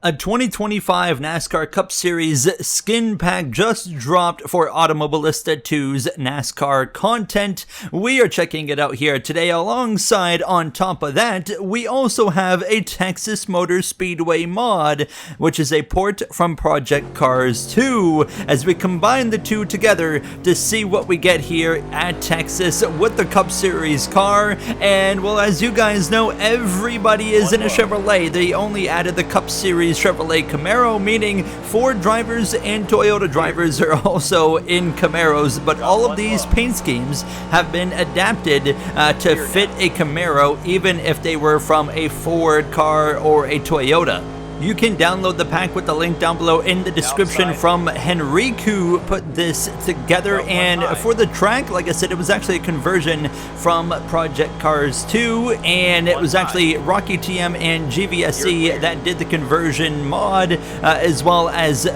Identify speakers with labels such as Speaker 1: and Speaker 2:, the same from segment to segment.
Speaker 1: A 2025 NASCAR Cup Series skin pack just dropped for Automobilista 2's NASCAR content. We are checking it out here today. Alongside, on top of that, we also have a Texas Motor Speedway mod, which is a port from Project Cars 2, as we combine the two together to see what we get here at Texas with the Cup Series car. And well, as you guys know, everybody is in a Chevrolet. They only added the Cup Series Chevrolet Camaro, meaning Ford drivers and Toyota drivers are also in Camaros, but all of these paint schemes have been adapted to fit a Camaro, even if they were from a Ford car or a Toyota. You can download the pack with the link down below in the description from Henrique put this together. And for the track, like I said, it was actually a conversion from Project Cars 2, and it was actually Rocky TM and GVSC that did the conversion mod, as well as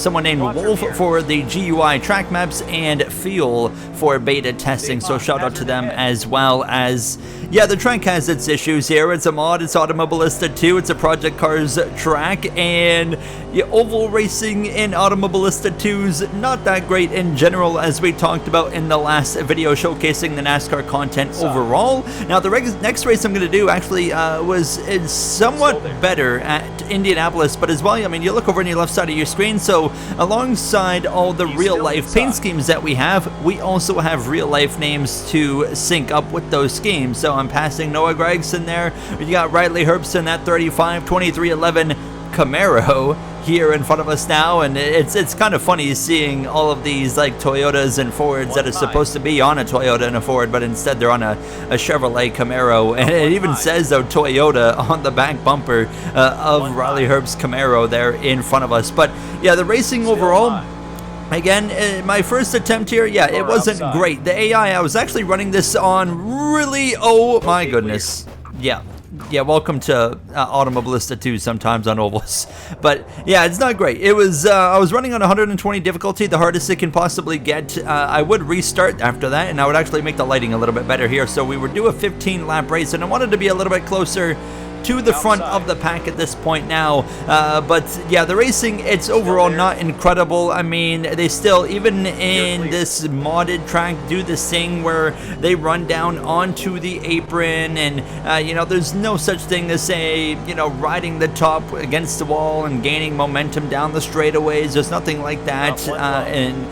Speaker 1: someone named Wolf for the GUI track maps and Feel for beta testing. So shout out to them, as well as, yeah, the track has its issues here. It's a mod, it's Automobilista 2, it's a Project Cars track, and yeah, oval racing in Automobilista 2's not that great in general, as we talked about in the last video showcasing the NASCAR content overall. Now the next race I'm going to do actually is somewhat better at Indianapolis, but as well, I mean, you look over on your left side of your screen, so alongside all the real life paint schemes that we have, we also have real life names to sync up with those schemes. So I'm passing Noah Gregson there. You got Riley Herbst, that 35-23-11 Camaro here in front of us now, and it's kind of funny seeing all of these like Toyotas and Fords that are supposed to be on a Toyota and a Ford, but instead they're on a Chevrolet Camaro, and it even says though Toyota on the back bumper of Riley Herbst's Camaro there in front of us. But yeah, the racing overall, again, my first attempt here, yeah, it wasn't great. The AI I was actually running this on really, oh my goodness, yeah, welcome to Automobilista 2 sometimes on ovals. But yeah, it's not great. It was, I was running on 120 difficulty, the hardest it can possibly get. I would restart after that, and I would actually make the lighting a little bit better here. So we would do a 15 lap race, and I wanted to be a little bit closer to the front of the pack at this point now. But yeah, the racing, it's overall not incredible. I mean, they still, even in this modded track, do this thing where they run down onto the apron, and you know, there's no such thing as, say, you know, riding the top against the wall and gaining momentum down the straightaways. There's nothing like that, and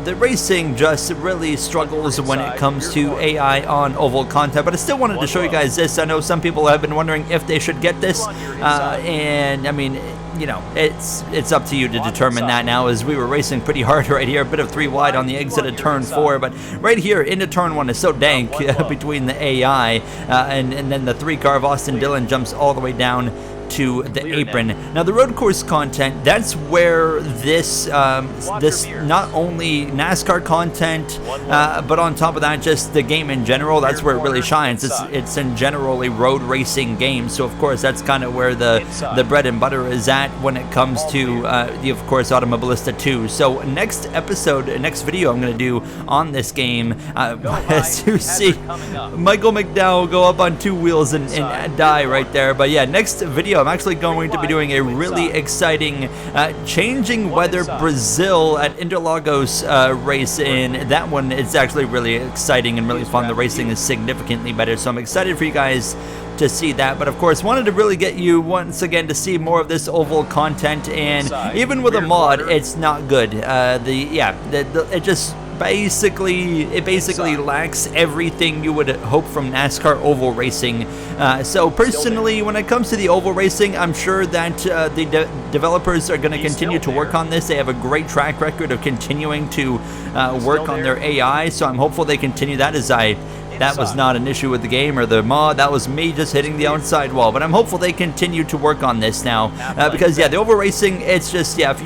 Speaker 1: the racing just really struggles when it comes to AI on oval content. But I still wanted to show you guys this. I know some people have been wondering if they should get this, and I mean, you know, it's up to you to determine that now, as we were racing pretty hard right here. A bit of 3 wide on the exit of turn 4, but right here into turn 1 is so dank between the AI and then the 3 car of Austin Dillon jumps all the way down to the apron. Now the road course content, that's where this not only NASCAR content, but on top of that, just the game in general, that's where it really shines. It's in general a road racing game, so of course that's kind of where the bread and butter is at when it comes to of course Automobilista 2. So next video I'm going to do on this game, as you see Michael McDowell go up on 2 wheels and die right there. But yeah, next video I'm actually going to be doing a really exciting changing weather Brazil at Interlagos race. In that one, it's actually really exciting and really fun. The racing is significantly better, so I'm excited for you guys to see that. But of course, wanted to really get you once again to see more of this oval content, and even with a mod, it's not good. It just basically lacks everything you would hope from NASCAR oval racing. So personally, when it comes to the oval racing, I'm sure that the developers are going to continue to work on this. They have a great track record of continuing to work on their AI, so I'm hopeful they continue that. That was not an issue with the game or the mod. That was me just hitting the outside wall. But I'm hopeful they continue to work on this now, because yeah, the oval racing, it's just, yeah, if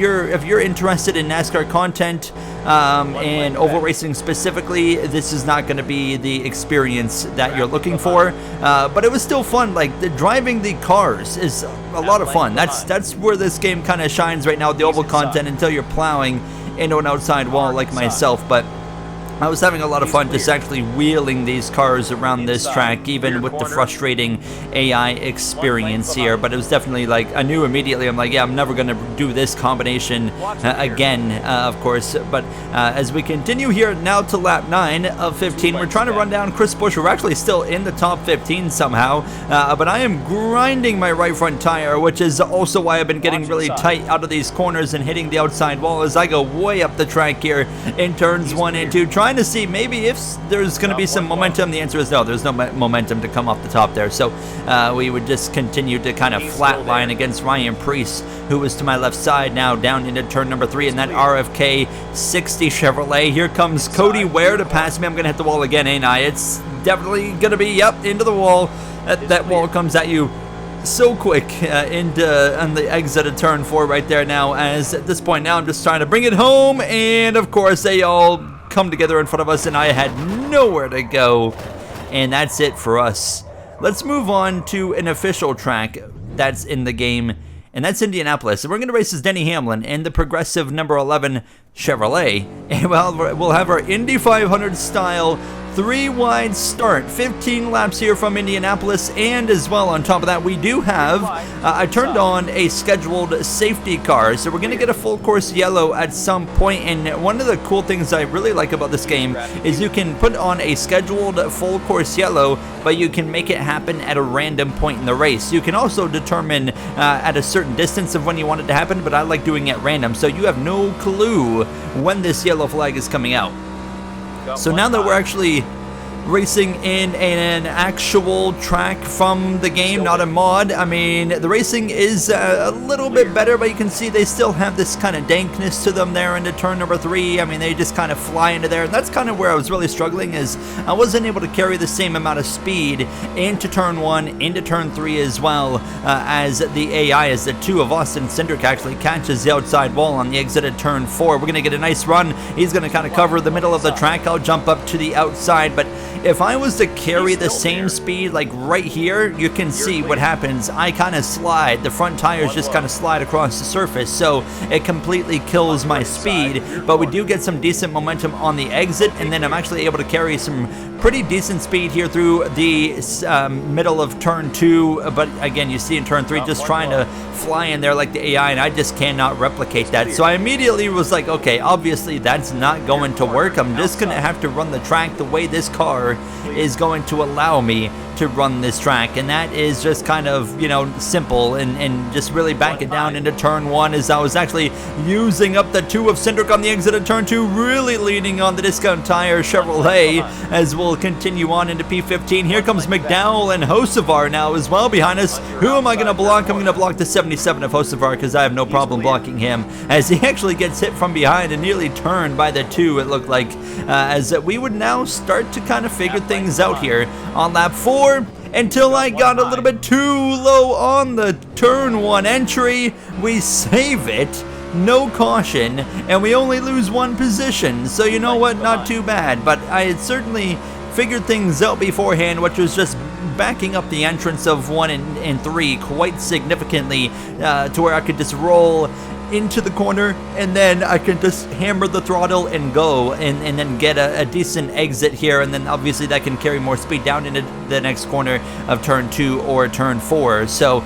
Speaker 1: you're interested in NASCAR content and oval racing specifically, this is not going to be the experience that you're looking for. But it was still fun. Like, driving the cars is a lot of fun. That's where this game kind of shines right now, the oval content, until you're plowing into an outside wall like myself. But I was having a lot of fun just actually wheeling these cars around this track, even with the frustrating AI experience here. But it was definitely like, I knew immediately, I'm like, yeah, I'm never going to do this combination again, of course. But as we continue here now to lap 9 of 15, we're trying to run down Chris Busch. We're actually still in the top 15 somehow, but I am grinding my right front tire, which is also why I've been getting really tight out of these corners and hitting the outside wall as I go way up the track here in turns 1 and 2, trying to see maybe if there's going to be some momentum. The answer is no, there's no momentum to come off the top there. So we would just continue to kind of flatline against Ryan Preece, who was to my left side now down into turn number 3 in that RFK 60 Chevrolet. Here comes Cody Ware to pass me. I'm going to hit the wall again, ain't I? It's definitely going to be, yep, into the wall. That wall comes at you so quick on the exit of turn 4 right there now, as at this point now I'm just trying to bring it home, and of course they all come together in front of us and I had nowhere to go, and that's it for us. Let's move on to an official track that's in the game, and that's Indianapolis, and we're going to race as Denny Hamlin in the progressive number 11 Chevrolet, and we'll have our Indy 500 style 3-wide start, 15 laps here from Indianapolis, and as well on top of that we do have, I turned on a scheduled safety car, so we're going to get a full course yellow at some point. And one of the cool things I really like about this game is you can put on a scheduled full course yellow, but you can make it happen at a random point in the race. You can also determine at a certain distance of when you want it to happen, but I like doing it random, so you have no clue when this yellow flag is coming out. So now that we're actually racing in an actual track from the game, not a mod, I mean, the racing is a little bit better, but you can see they still have this kind of dankness to them there into turn number 3. I mean, they just kind of fly into there, and that's kind of where I was really struggling, is I wasn't able to carry the same amount of speed into turn 1, into turn 3 as well, as the AI, as the 2 of Austin Cindric actually catches the outside wall on the exit of turn 4. We're going to get a nice run. He's going to kind of cover the middle of the track. I'll jump up to the outside, but if I was to carry the same speed like right here, you can see what happens. I kind of slide. The front tires just kind of slide across the surface, so it completely kills my speed. But we do get some decent momentum on the exit, and then I'm actually able to carry some pretty decent speed here through the middle of turn 2. But again, you see in turn 3 just trying to fly in there like the AI, and I just cannot replicate that. So I immediately was like, okay, obviously that's not going to work. I'm just going to have to run the track the way this car is going to allow me to run this track, and that is just kind of, you know, simple, and just really back it down into turn 1 as I was actually using up the 2 of Cindric on the exit of turn 2, really leaning on the Discount Tire Chevrolet as we'll continue on into P15. Here comes McDowell, and Hocevar now as well behind us. Who am I going to block? I'm going to block the 77 of Hocevar because I have no problem blocking him, as he actually gets hit from behind and nearly turned by the 2, it looked like, as we would now start to kind of figure things out here on lap 4, until I got a little bit too low on the turn 1 entry. We save it, no caution, and we only lose 1 position, so you know what, not too bad. But I had certainly figured things out beforehand, which was just backing up the entrance of 1 and 3 quite significantly, to where I could just roll into the corner, and then I can just hammer the throttle and go, and then get a decent exit here, and then obviously that can carry more speed down into the next corner of turn 2 or turn 4. So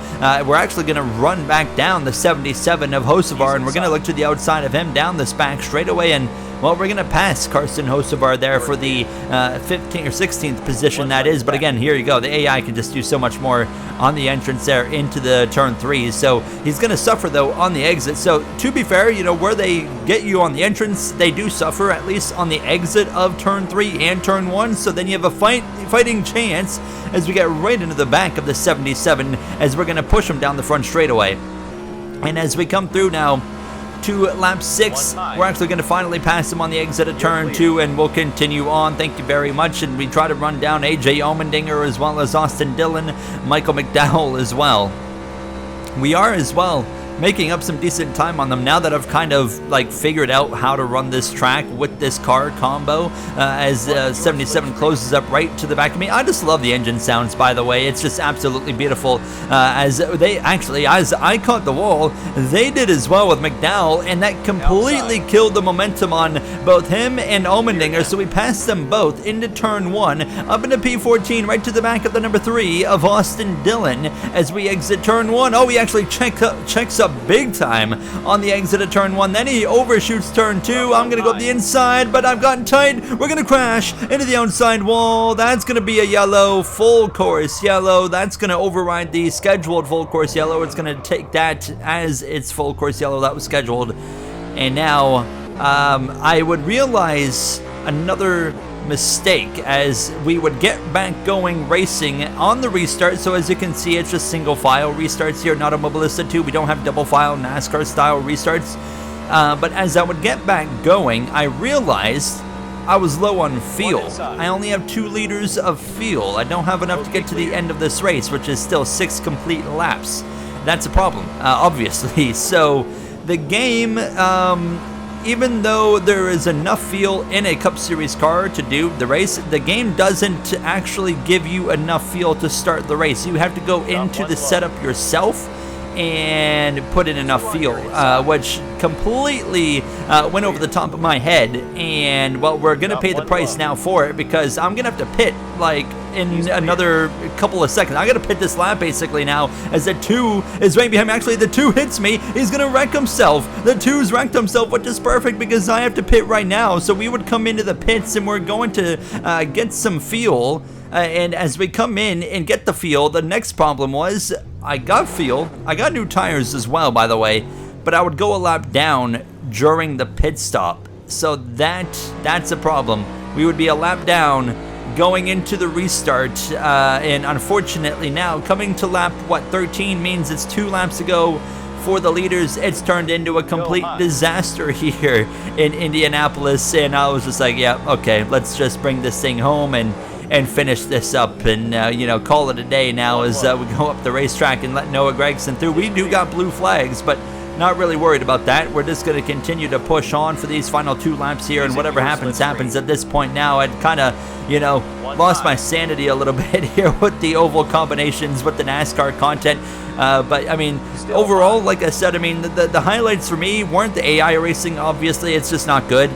Speaker 1: we're actually going to run back down the 77 of Hocevar, and we're going to look to the outside of him down this back straightaway, and well, we're going to pass Carson Hocevar there for the 15th or 16th position, that is. But again, here you go. The AI can just do so much more on the entrance there into the turn 3. So he's going to suffer, though, on the exit. So to be fair, you know, where they get you on the entrance, they do suffer, at least on the exit of turn 3 and turn 1. So then you have a fighting chance as we get right into the back of the 77, as we're going to push him down the front straightaway. And as we come through now to lap 6, we're actually going to finally pass him on the exit of turn 2, and we'll continue on. Thank you very much. And we try to run down AJ Allmendinger as well as Austin Dillon, Michael McDowell as well. We are as well making up some decent time on them now that I've kind of like figured out how to run this track with this car combo. As 77 closes up right to the back of me. I just love the engine sounds, by the way. It's just absolutely beautiful. As they actually, as I caught the wall, they did as well with McDowell, and that completely killed the momentum on both him and Allmendinger. So we passed them both into turn 1, up into P14, right to the back of the number 3 of Austin Dillon as we exit turn 1. Oh, he actually checks up big time on the exit of turn 1. Then he overshoots turn 2. I'm gonna go up the inside, but I've gotten tight. We're gonna crash into the outside wall. That's gonna be a yellow, full course yellow. That's gonna override the scheduled full course yellow. It's gonna take that as its full course yellow that was scheduled. And now I would realize another mistake as we would get back going racing on the restart. So as you can see, it's just single file restarts here in Automobilista 2. We don't have double file NASCAR style restarts. But as I would get back going, I realized I was low on fuel. I only have 2 liters of fuel. I don't have enough to get to the end of this race, which is still 6 complete laps. That's a problem, obviously. So the game, even though there is enough fuel in a Cup Series car to do the race, the game doesn't actually give you enough fuel to start the race. You have to go into the setup yourself and put in enough fuel, which completely went over the top of my head. And well, we're gonna pay the price now for it, because I'm gonna have to pit like in another couple of seconds. I gotta pit this lap basically now, as the 2 is right behind me. Actually, the 2 hits me. He's gonna wreck himself. The 2's wrecked himself, which is perfect because I have to pit right now. So we would come into the pits and we're going to get some fuel. And as we come in and get the fuel, the next problem was I got fuel. I got new tires as well, by the way, but I would go a lap down during the pit stop. So that's a problem. We would be a lap down going into the restart, and unfortunately now coming to lap 13 means it's 2 laps to go for the leaders. It's turned into a complete disaster here in Indianapolis, and I was just like, yeah, okay, let's just bring this thing home and finish this up and you know, call it a day now as we go up the racetrack and let Noah Gragson through. We do got blue flags, but not really worried about that. We're just going to continue to push on for these final 2 laps here, and whatever happens at this point now. I'd kind of, you know, lost my sanity a little bit here with the oval combinations with the NASCAR content. But I mean, overall, like I said, I mean, the highlights for me weren't the AI racing. Obviously, it's just not good.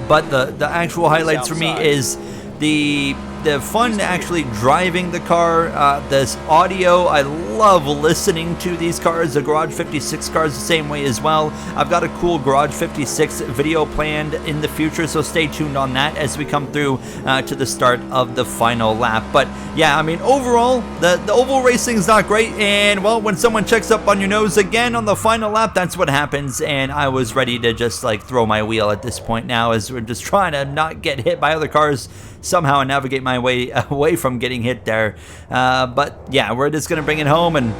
Speaker 1: But the actual highlights for me is the fun actually driving the car, this audio. I love listening to these cars, the Garage 56 cars the same way as well. I've got a cool Garage 56 video planned in the future, so stay tuned on that as we come through to the start of the final lap. But yeah, I mean, overall, the oval racing is not great, and well, when someone checks up on your nose again on the final lap, that's what happens. And I was ready to just like throw my wheel at this point now, as we're just trying to not get hit by other cars somehow and navigate my way away from getting hit there. But yeah, we're just gonna bring it home and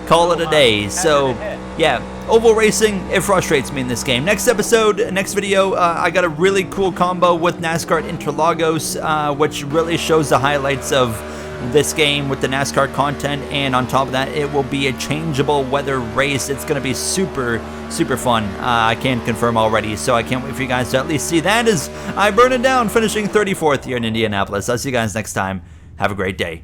Speaker 1: call it a day. So yeah, oval racing, it frustrates me in this game. Next episode, next video, I got a really cool combo with NASCAR at Interlagos, which really shows the highlights of this game with the NASCAR content, and on top of that, it will be a changeable weather race. It's going to be super fun. I can confirm already, so I can't wait for you guys to at least see that as I burn it down, finishing 34th here in Indianapolis. I'll see you guys next time. Have a great day.